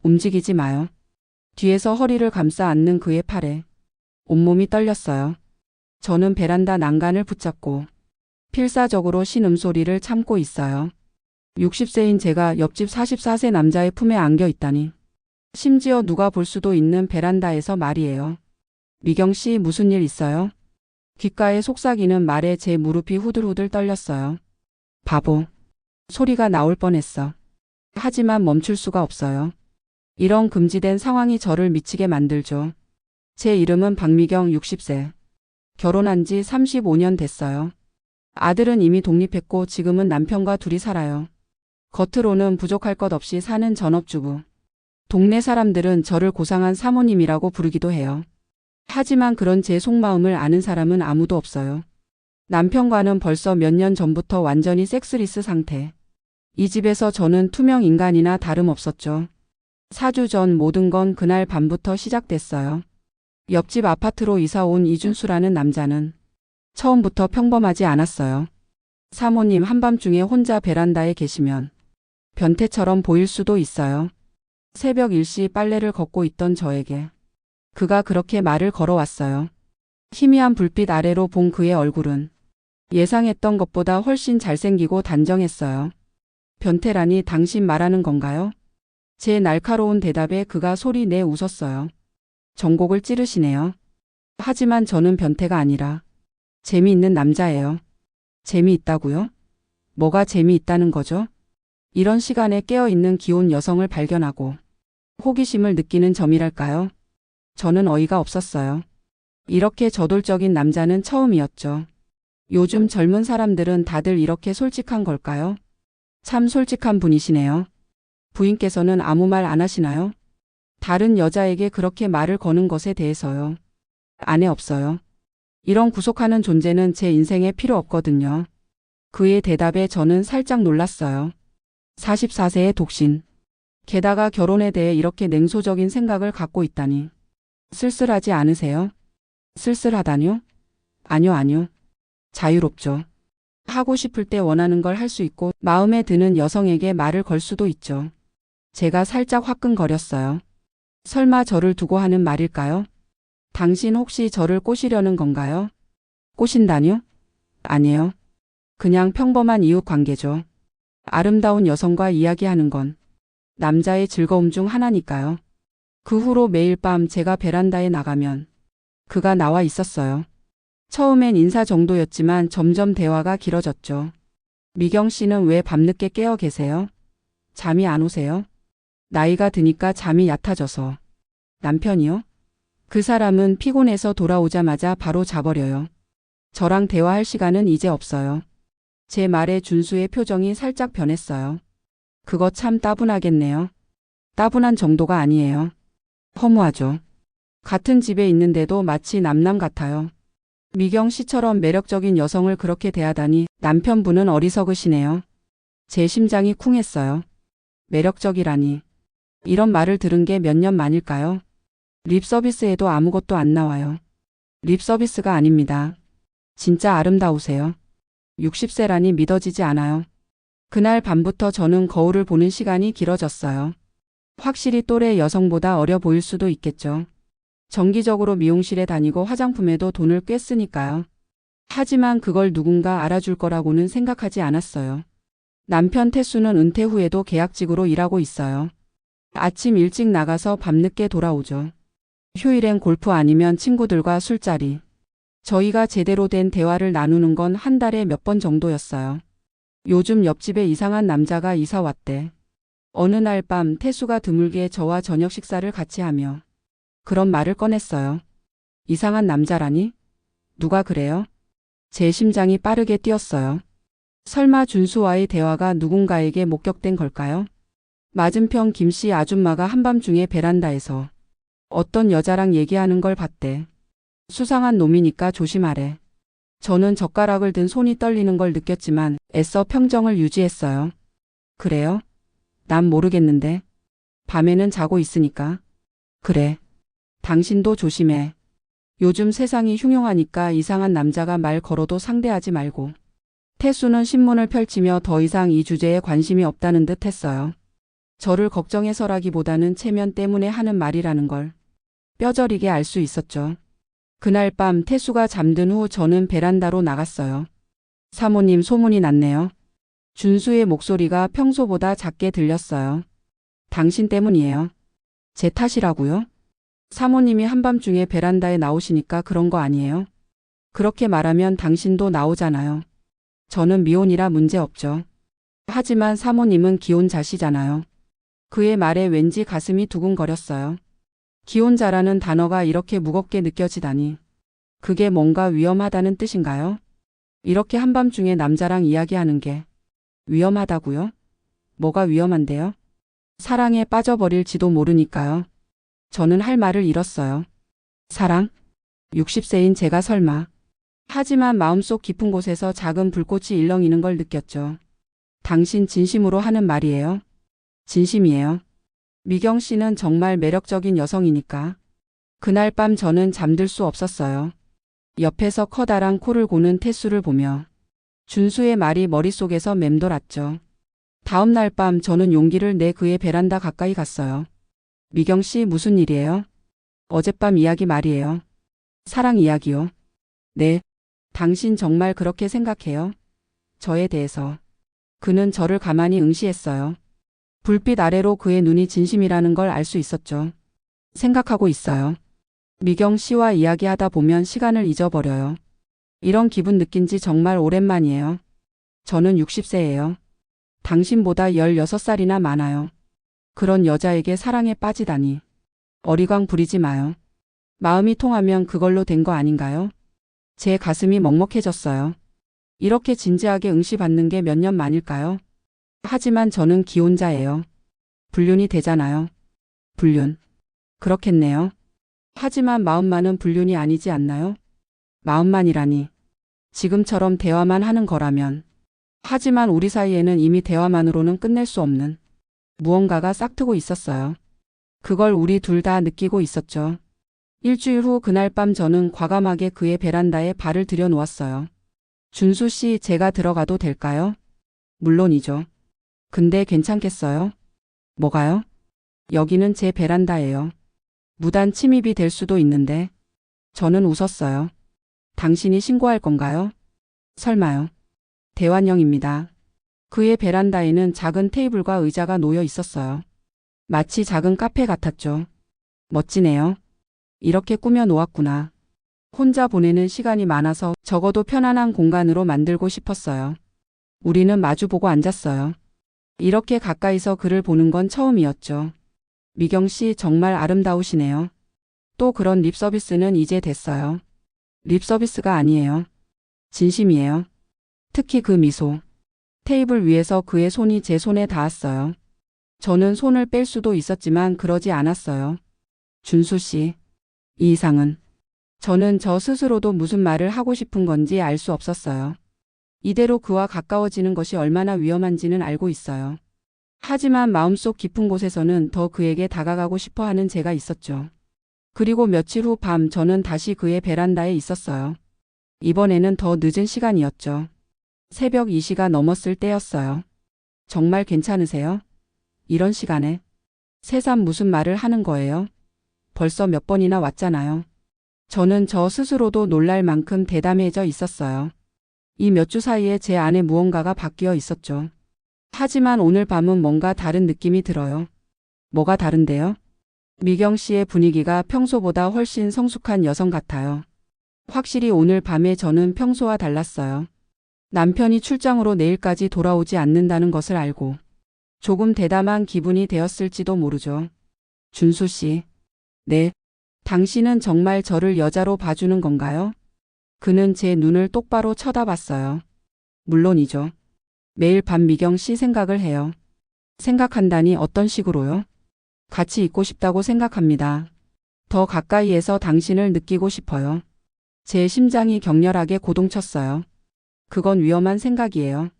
움직이지 마요. 뒤에서 허리를 감싸 안는 그의 팔에 온몸이 떨렸어요. 저는 베란다 난간을 붙잡고 필사적으로 신음소리를 참고 있어요. 60세인 제가 옆집 44세 남자의 품에 안겨 있다니. 심지어 누가 볼 수도 있는 베란다에서 말이에요. 미경 씨 무슨 일 있어요? 귓가에 속삭이는 말에 제 무릎이 후들후들 떨렸어요. 바보. 소리가 나올 뻔했어. 하지만 멈출 수가 없어요. 이런 금지된 상황이 저를 미치게 만들죠. 제 이름은 박미경 60세. 결혼한 지 35년 됐어요. 아들은 이미 독립했고 지금은 남편과 둘이 살아요. 겉으로는 부족할 것 없이 사는 전업주부. 동네 사람들은 저를 고상한 사모님이라고 부르기도 해요. 하지만 그런 제 속마음을 아는 사람은 아무도 없어요. 남편과는 벌써 몇 년 전부터 완전히 섹스리스 상태. 이 집에서 저는 투명 인간이나 다름없었죠. 4주 전 모든 건 그날 밤부터 시작됐어요. 옆집 아파트로 이사 온 이준수라는 남자는 처음부터 평범하지 않았어요. 사모님 한밤중에 혼자 베란다에 계시면 변태처럼 보일 수도 있어요. 새벽 일시 빨래를 걷고 있던 저에게 그가 그렇게 말을 걸어왔어요. 희미한 불빛 아래로 본 그의 얼굴은 예상했던 것보다 훨씬 잘생기고 단정했어요. 변태라니 당신 말하는 건가요? 제 날카로운 대답에 그가 소리 내 웃었어요. 전곡을 찌르시네요. 하지만 저는 변태가 아니라 재미있는 남자예요. 재미있다고요? 뭐가 재미있다는 거죠? 이런 시간에 깨어있는 귀여운 여성을 발견하고 호기심을 느끼는 점이랄까요? 저는 어이가 없었어요. 이렇게 저돌적인 남자는 처음이었죠. 요즘 젊은 사람들은 다들 이렇게 솔직한 걸까요? 참 솔직한 분이시네요. 부인께서는 아무 말 안 하시나요? 다른 여자에게 그렇게 말을 거는 것에 대해서요. 아내 없어요. 이런 구속하는 존재는 제 인생에 필요 없거든요. 그의 대답에 저는 살짝 놀랐어요. 44세의 독신. 게다가 결혼에 대해 이렇게 냉소적인 생각을 갖고 있다니. 쓸쓸하지 않으세요? 쓸쓸하다뇨? 아뇨. 자유롭죠. 하고 싶을 때 원하는 걸 할 수 있고 마음에 드는 여성에게 말을 걸 수도 있죠. 제가 살짝 화끈거렸어요. 설마 저를 두고 하는 말일까요? 당신 혹시 저를 꼬시려는 건가요? 꼬신다뇨? 아니에요. 그냥 평범한 이웃 관계죠. 아름다운 여성과 이야기하는 건 남자의 즐거움 중 하나니까요. 그 후로 매일 밤 제가 베란다에 나가면 그가 나와 있었어요. 처음엔 인사 정도였지만 점점 대화가 길어졌죠. 미경 씨는 왜 밤늦게 깨어 계세요? 잠이 안 오세요? 나이가 드니까 잠이 얕아져서. 남편이요? 그 사람은 피곤해서 돌아오자마자 바로 자버려요. 저랑 대화할 시간은 이제 없어요. 제 말에 준수의 표정이 살짝 변했어요. 그거 참 따분하겠네요. 따분한 정도가 아니에요. 허무하죠. 같은 집에 있는데도 마치 남남 같아요. 미경 씨처럼 매력적인 여성을 그렇게 대하다니 남편분은 어리석으시네요. 제 심장이 쿵했어요. 매력적이라니. 이런 말을 들은 게 몇 년 만일까요? 립서비스에도 아무것도 안 나와요. 립서비스가 아닙니다. 진짜 아름다우세요. 60세라니 믿어지지 않아요. 그날 밤부터 저는 거울을 보는 시간이 길어졌어요. 확실히 또래 여성보다 어려 보일 수도 있겠죠. 정기적으로 미용실에 다니고 화장품에도 돈을 꽤 쓰니까요. 하지만 그걸 누군가 알아줄 거라고는 생각하지 않았어요. 남편 태수는 은퇴 후에도 계약직으로 일하고 있어요. 아침 일찍 나가서 밤늦게 돌아오죠. 휴일엔 골프 아니면 친구들과 술자리. 저희가 제대로 된 대화를 나누는 건 한 달에 몇 번 정도였어요. 요즘 옆집에 이상한 남자가 이사 왔대. 어느 날 밤 태수가 드물게 저와 저녁 식사를 같이 하며 그런 말을 꺼냈어요. 이상한 남자라니? 누가 그래요? 제 심장이 빠르게 뛰었어요. 설마 준수와의 대화가 누군가에게 목격된 걸까요? 맞은편 김씨 아줌마가 한밤중에 베란다에서 어떤 여자랑 얘기하는 걸 봤대. 수상한 놈이니까 조심하래. 저는 젓가락을 든 손이 떨리는 걸 느꼈지만 애써 평정을 유지했어요. 그래요? 난 모르겠는데. 밤에는 자고 있으니까. 그래. 당신도 조심해. 요즘 세상이 흉흉하니까 이상한 남자가 말 걸어도 상대하지 말고. 태수는 신문을 펼치며 더 이상 이 주제에 관심이 없다는 듯 했어요. 저를 걱정해서라기보다는 체면 때문에 하는 말이라는 걸 뼈저리게 알 수 있었죠. 그날 밤 태수가 잠든 후 저는 베란다로 나갔어요. 사모님, 소문이 났네요. 준수의 목소리가 평소보다 작게 들렸어요. 당신 때문이에요. 제 탓이라고요? 사모님이 한밤중에 베란다에 나오시니까 그런 거 아니에요? 그렇게 말하면 당신도 나오잖아요. 저는 미혼이라 문제 없죠. 하지만 사모님은 기혼자시잖아요. 그의 말에 왠지 가슴이 두근거렸어요. 기혼자라는 단어가 이렇게 무겁게 느껴지다니. 그게 뭔가 위험하다는 뜻인가요? 이렇게 한밤중에 남자랑 이야기하는 게 위험하다고요? 뭐가 위험한데요? 사랑에 빠져버릴지도 모르니까요. 저는 할 말을 잃었어요. 사랑? 60세인 제가 설마. 하지만 마음속 깊은 곳에서 작은 불꽃이 일렁이는 걸 느꼈죠. 당신 진심으로 하는 말이에요? 진심이에요. 미경 씨는 정말 매력적인 여성이니까. 그날 밤 저는 잠들 수 없었어요. 옆에서 커다란 코를 고는 태수를 보며 준수의 말이 머릿속에서 맴돌았죠. 다음 날 밤 저는 용기를 내 그의 베란다 가까이 갔어요. 미경 씨, 무슨 일이에요? 어젯밤 이야기 말이에요. 사랑 이야기요. 네. 당신 정말 그렇게 생각해요? 저에 대해서. 그는 저를 가만히 응시했어요. 불빛 아래로 그의 눈이 진심이라는 걸 알 수 있었죠. 생각하고 있어요. 미경 씨와 이야기하다 보면 시간을 잊어버려요. 이런 기분 느낀 지 정말 오랜만이에요. 저는 60세예요. 당신보다 16살이나 많아요. 그런 여자에게 사랑에 빠지다니. 어리광 부리지 마요. 마음이 통하면 그걸로 된 거 아닌가요? 제 가슴이 먹먹해졌어요. 이렇게 진지하게 응시받는 게 몇 년 만일까요? 하지만 저는 기혼자예요. 불륜이 되잖아요. 불륜. 그렇겠네요. 하지만 마음만은 불륜이 아니지 않나요? 마음만이라니. 지금처럼 대화만 하는 거라면. 하지만 우리 사이에는 이미 대화만으로는 끝낼 수 없는 무언가가 싹트고 있었어요. 그걸 우리 둘 다 느끼고 있었죠. 일주일 후 그날 밤 저는 과감하게 그의 베란다에 발을 들여놓았어요. 준수 씨, 제가 들어가도 될까요? 물론이죠. 근데 괜찮겠어요? 뭐가요? 여기는 제 베란다예요. 무단 침입이 될 수도 있는데. 저는 웃었어요. 당신이 신고할 건가요? 설마요. 대환영입니다. 그의 베란다에는 작은 테이블과 의자가 놓여 있었어요. 마치 작은 카페 같았죠. 멋지네요. 이렇게 꾸며 놓았구나. 혼자 보내는 시간이 많아서 적어도 편안한 공간으로 만들고 싶었어요. 우리는 마주보고 앉았어요. 이렇게 가까이서 그를 보는 건 처음이었죠. 미경 씨, 정말 아름다우시네요. 또 그런 립 서비스는 이제 됐어요. 립 서비스가 아니에요. 진심이에요. 특히 그 미소. 테이블 위에서 그의 손이 제 손에 닿았어요. 저는 손을 뺄 수도 있었지만 그러지 않았어요. 준수 씨. 이 이상은. 저는 저 스스로도 무슨 말을 하고 싶은 건지 알 수 없었어요. 이대로 그와 가까워지는 것이 얼마나 위험한지는 알고 있어요. 하지만 마음속 깊은 곳에서는 더 그에게 다가가고 싶어 하는 제가 있었죠. 그리고 며칠 후 밤 저는 다시 그의 베란다에 있었어요. 이번에는 더 늦은 시간이었죠. 새벽 2시가 넘었을 때였어요. 정말 괜찮으세요? 이런 시간에? 새삼 무슨 말을 하는 거예요? 벌써 몇 번이나 왔잖아요. 저는 저 스스로도 놀랄 만큼 대담해져 있었어요. 이 몇 주 사이에 제 안에 무언가가 바뀌어 있었죠. 하지만 오늘 밤은 뭔가 다른 느낌이 들어요. 뭐가 다른데요? 미경 씨의 분위기가 평소보다 훨씬 성숙한 여성 같아요. 확실히 오늘 밤에 저는 평소와 달랐어요. 남편이 출장으로 내일까지 돌아오지 않는다는 것을 알고 조금 대담한 기분이 되었을지도 모르죠. 준수 씨. 네. 당신은 정말 저를 여자로 봐주는 건가요? 그는 제 눈을 똑바로 쳐다봤어요. 물론이죠. 매일 밤 미경 씨 생각을 해요. 생각한다니 어떤 식으로요? 같이 있고 싶다고 생각합니다. 더 가까이에서 당신을 느끼고 싶어요. 제 심장이 격렬하게 고동쳤어요. 그건 위험한 생각이에요.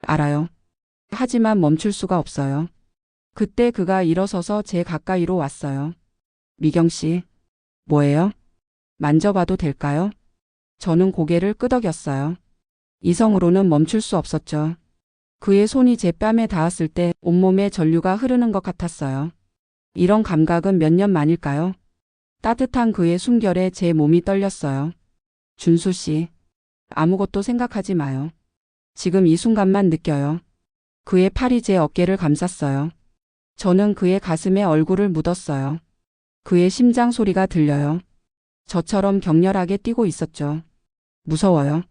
알아요. 하지만 멈출 수가 없어요. 그때 그가 일어서서 제 가까이로 왔어요. 미경 씨. 뭐예요? 만져봐도 될까요? 저는 고개를 끄덕였어요. 이성으로는 멈출 수 없었죠. 그의 손이 제 뺨에 닿았을 때 온몸에 전류가 흐르는 것 같았어요. 이런 감각은 몇 년 만일까요? 따뜻한 그의 숨결에 제 몸이 떨렸어요. 준수 씨, 아무것도 생각하지 마요. 지금 이 순간만 느껴요. 그의 팔이 제 어깨를 감쌌어요. 저는 그의 가슴에 얼굴을 묻었어요. 그의 심장 소리가 들려요. 저처럼 격렬하게 뛰고 있었죠. 무서워요.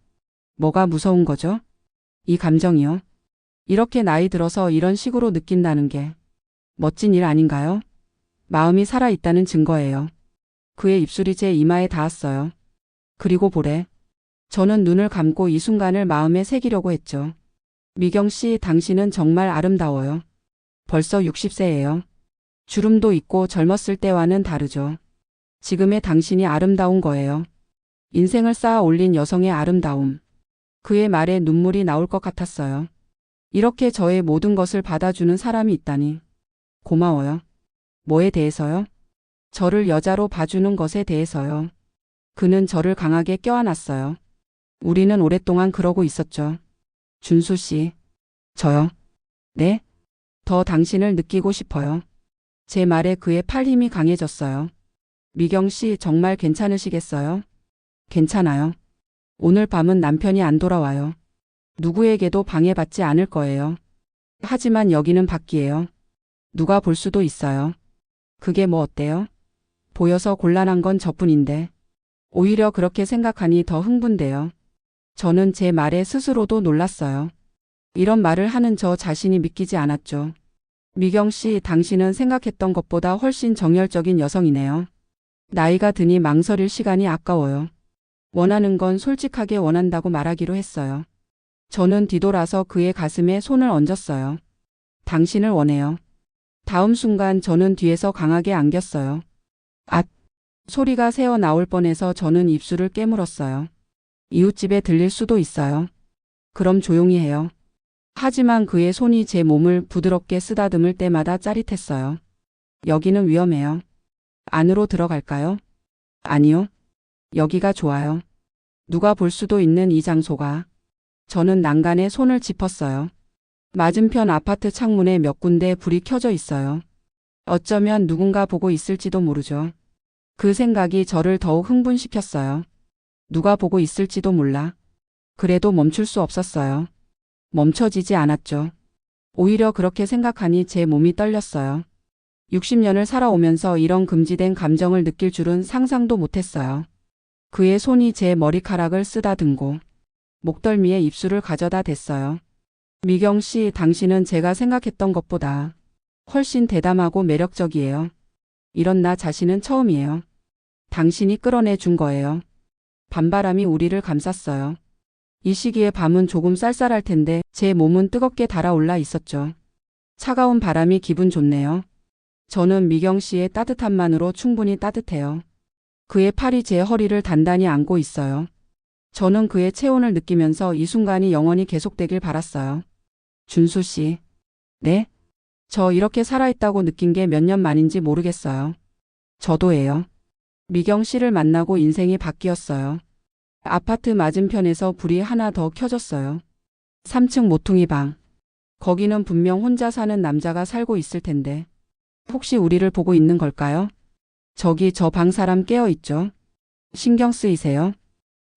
뭐가 무서운 거죠? 이 감정이요. 이렇게 나이 들어서 이런 식으로 느낀다는 게 멋진 일 아닌가요? 마음이 살아있다는 증거예요. 그의 입술이 제 이마에 닿았어요. 그리고 보래. 저는 눈을 감고 이 순간을 마음에 새기려고 했죠. 미경 씨, 당신은 정말 아름다워요. 벌써 60세예요. 주름도 있고 젊었을 때와는 다르죠. 지금의 당신이 아름다운 거예요. 인생을 쌓아 올린 여성의 아름다움. 그의 말에 눈물이 나올 것 같았어요. 이렇게 저의 모든 것을 받아주는 사람이 있다니. 고마워요. 뭐에 대해서요? 저를 여자로 봐주는 것에 대해서요. 그는 저를 강하게 껴안았어요. 우리는 오랫동안 그러고 있었죠. 준수 씨. 저요? 네? 더 당신을 느끼고 싶어요. 제 말에 그의 팔 힘이 강해졌어요. 미경 씨, 정말 괜찮으시겠어요? 괜찮아요. 오늘 밤은 남편이 안 돌아와요. 누구에게도 방해받지 않을 거예요. 하지만 여기는 밖이에요. 누가 볼 수도 있어요. 그게 뭐 어때요? 보여서 곤란한 건 저뿐인데. 오히려 그렇게 생각하니 더 흥분돼요. 저는 제 말에 스스로도 놀랐어요. 이런 말을 하는 저 자신이 믿기지 않았죠. 미경 씨, 당신은 생각했던 것보다 훨씬 정열적인 여성이네요. 나이가 드니 망설일 시간이 아까워요. 원하는 건 솔직하게 원한다고 말하기로 했어요. 저는 뒤돌아서 그의 가슴에 손을 얹었어요. 당신을 원해요. 다음 순간 저는 뒤에서 강하게 안겼어요. 앗! 소리가 새어 나올 뻔해서 저는 입술을 깨물었어요. 이웃집에 들릴 수도 있어요. 그럼 조용히 해요. 하지만 그의 손이 제 몸을 부드럽게 쓰다듬을 때마다 짜릿했어요. 여기는 위험해요. 안으로 들어갈까요? 아니요. 여기가 좋아요. 누가 볼 수도 있는 이 장소가. 저는 난간에 손을 짚었어요. 맞은편 아파트 창문에 몇 군데 불이 켜져 있어요. 어쩌면 누군가 보고 있을지도 모르죠. 그 생각이 저를 더욱 흥분시켰어요. 누가 보고 있을지도 몰라. 그래도 멈출 수 없었어요. 멈춰지지 않았죠. 오히려 그렇게 생각하니 제 몸이 떨렸어요. 60년을 살아오면서 이런 금지된 감정을 느낄 줄은 상상도 못했어요. 그의 손이 제 머리카락을 쓰다듬고 목덜미에 입술을 가져다 댔어요. 미경 씨, 당신은 제가 생각했던 것보다 훨씬 대담하고 매력적이에요. 이런 나 자신은 처음이에요. 당신이 끌어내 준 거예요. 밤바람이 우리를 감쌌어요. 이 시기에 밤은 조금 쌀쌀할 텐데 제 몸은 뜨겁게 달아올라 있었죠. 차가운 바람이 기분 좋네요. 저는 미경 씨의 따뜻함만으로 충분히 따뜻해요. 그의 팔이 제 허리를 단단히 안고 있어요. 저는 그의 체온을 느끼면서 이 순간이 영원히 계속되길 바랐어요. 준수 씨. 네? 저 이렇게 살아있다고 느낀 게 몇 년 만인지 모르겠어요. 저도예요. 미경 씨를 만나고 인생이 바뀌었어요. 아파트 맞은편에서 불이 하나 더 켜졌어요. 3층 모퉁이 방. 거기는 분명 혼자 사는 남자가 살고 있을 텐데. 혹시 우리를 보고 있는 걸까요? 저기 저 방 사람 깨어 있죠? 신경 쓰이세요?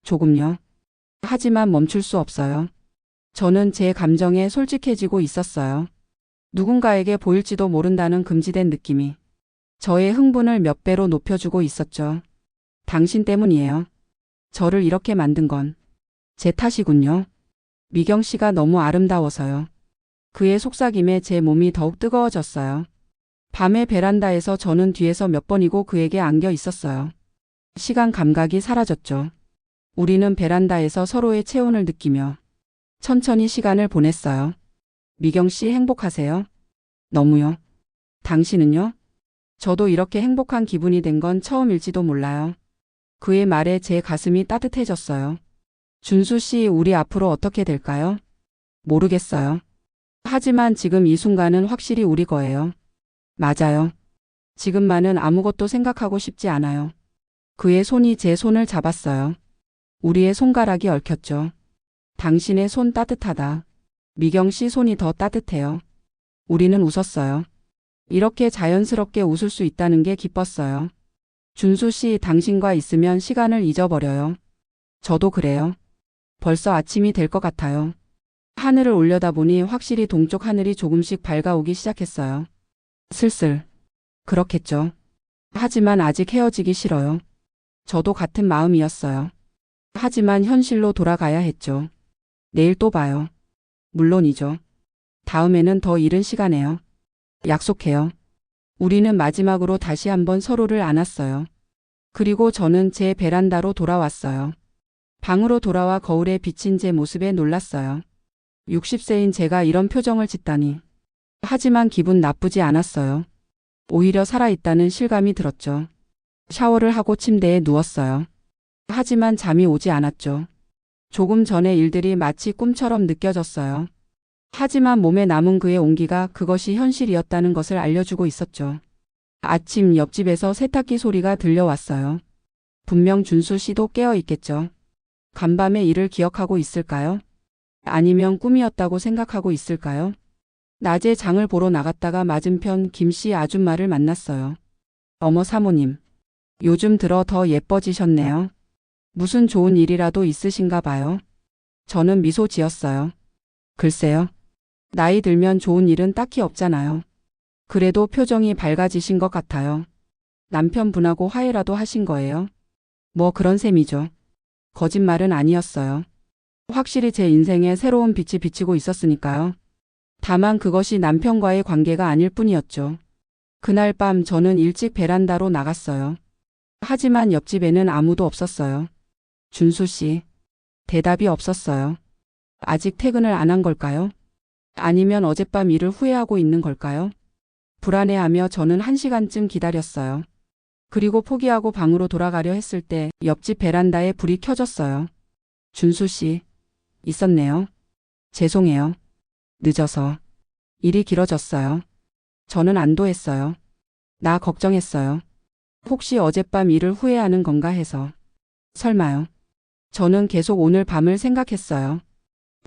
조금요. 하지만 멈출 수 없어요. 저는 제 감정에 솔직해지고 있었어요. 누군가에게 보일지도 모른다는 금지된 느낌이 저의 흥분을 몇 배로 높여주고 있었죠. 당신 때문이에요. 저를 이렇게 만든 건 제 탓이군요. 미경 씨가 너무 아름다워서요. 그의 속삭임에 제 몸이 더욱 뜨거워졌어요. 밤의 베란다에서 저는 뒤에서 몇 번이고 그에게 안겨 있었어요. 시간 감각이 사라졌죠. 우리는 베란다에서 서로의 체온을 느끼며 천천히 시간을 보냈어요. 미경 씨, 행복하세요? 너무요. 당신은요? 저도 이렇게 행복한 기분이 된 건 처음일지도 몰라요. 그의 말에 제 가슴이 따뜻해졌어요. 준수 씨, 우리 앞으로 어떻게 될까요? 모르겠어요. 하지만 지금 이 순간은 확실히 우리 거예요. 맞아요. 지금만은 아무것도 생각하고 싶지 않아요. 그의 손이 제 손을 잡았어요. 우리의 손가락이 얽혔죠. 당신의 손 따뜻하다. 미경 씨 손이 더 따뜻해요. 우리는 웃었어요. 이렇게 자연스럽게 웃을 수 있다는 게 기뻤어요. 준수 씨, 당신과 있으면 시간을 잊어버려요. 저도 그래요. 벌써 아침이 될 것 같아요. 하늘을 올려다보니 확실히 동쪽 하늘이 조금씩 밝아오기 시작했어요. 슬슬. 그렇겠죠. 하지만 아직 헤어지기 싫어요. 저도 같은 마음이었어요. 하지만 현실로 돌아가야 했죠. 내일 또 봐요. 물론이죠. 다음에는 더 이른 시간에요. 약속해요. 우리는 마지막으로 다시 한번 서로를 안았어요. 그리고 저는 제 베란다로 돌아왔어요. 방으로 돌아와 거울에 비친 제 모습에 놀랐어요. 60세인 제가 이런 표정을 짓다니. 하지만 기분 나쁘지 않았어요. 오히려 살아있다는 실감이 들었죠. 샤워를 하고 침대에 누웠어요. 하지만 잠이 오지 않았죠. 조금 전의 일들이 마치 꿈처럼 느껴졌어요. 하지만 몸에 남은 그의 온기가 그것이 현실이었다는 것을 알려주고 있었죠. 아침 옆집에서 세탁기 소리가 들려왔어요. 분명 준수 씨도 깨어 있겠죠. 간밤의 일을 기억하고 있을까요? 아니면 꿈이었다고 생각하고 있을까요? 낮에 장을 보러 나갔다가 맞은편 김씨 아줌마를 만났어요. 어머 사모님, 요즘 들어 더 예뻐지셨네요. 무슨 좋은 일이라도 있으신가 봐요. 저는 미소 지었어요. 글쎄요. 나이 들면 좋은 일은 딱히 없잖아요. 그래도 표정이 밝아지신 것 같아요. 남편분하고 화해라도 하신 거예요? 뭐 그런 셈이죠. 거짓말은 아니었어요. 확실히 제 인생에 새로운 빛이 비치고 있었으니까요. 다만 그것이 남편과의 관계가 아닐 뿐이었죠. 그날 밤 저는 일찍 베란다로 나갔어요. 하지만 옆집에는 아무도 없었어요. 준수 씨. 대답이 없었어요. 아직 퇴근을 안 한 걸까요? 아니면 어젯밤 일을 후회하고 있는 걸까요? 불안해하며 저는 1시간쯤 기다렸어요. 그리고 포기하고 방으로 돌아가려 했을 때 옆집 베란다에 불이 켜졌어요. 준수 씨. 있었네요. 죄송해요. 늦어서. 일이 길어졌어요. 저는 안도했어요. 나 걱정했어요. 혹시 어젯밤 일을 후회하는 건가 해서. 설마요. 저는 계속 오늘 밤을 생각했어요.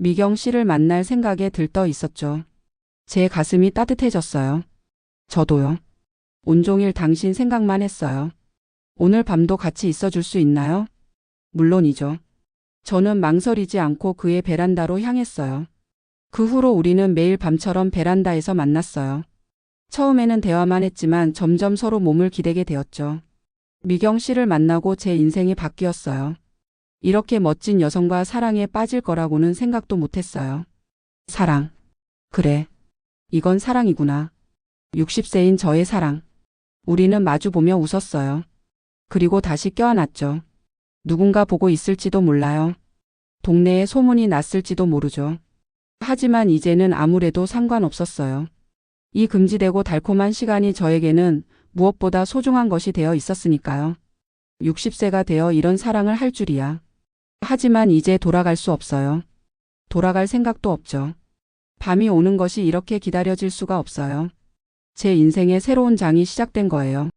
미경 씨를 만날 생각에 들떠 있었죠. 제 가슴이 따뜻해졌어요. 저도요. 온종일 당신 생각만 했어요. 오늘 밤도 같이 있어줄 수 있나요? 물론이죠. 저는 망설이지 않고 그의 베란다로 향했어요. 그 후로 우리는 매일 밤처럼 베란다에서 만났어요. 처음에는 대화만 했지만 점점 서로 몸을 기대게 되었죠. 미경 씨를 만나고 제 인생이 바뀌었어요. 이렇게 멋진 여성과 사랑에 빠질 거라고는 생각도 못했어요. 사랑. 그래. 이건 사랑이구나. 60세인 저의 사랑. 우리는 마주보며 웃었어요. 그리고 다시 껴안았죠. 누군가 보고 있을지도 몰라요. 동네에 소문이 났을지도 모르죠. 하지만 이제는 아무래도 상관없었어요. 이 금지되고 달콤한 시간이 저에게는 무엇보다 소중한 것이 되어 있었으니까요. 60세가 되어 이런 사랑을 할 줄이야. 하지만 이제 돌아갈 수 없어요. 돌아갈 생각도 없죠. 밤이 오는 것이 이렇게 기다려질 수가 없어요. 제 인생의 새로운 장이 시작된 거예요.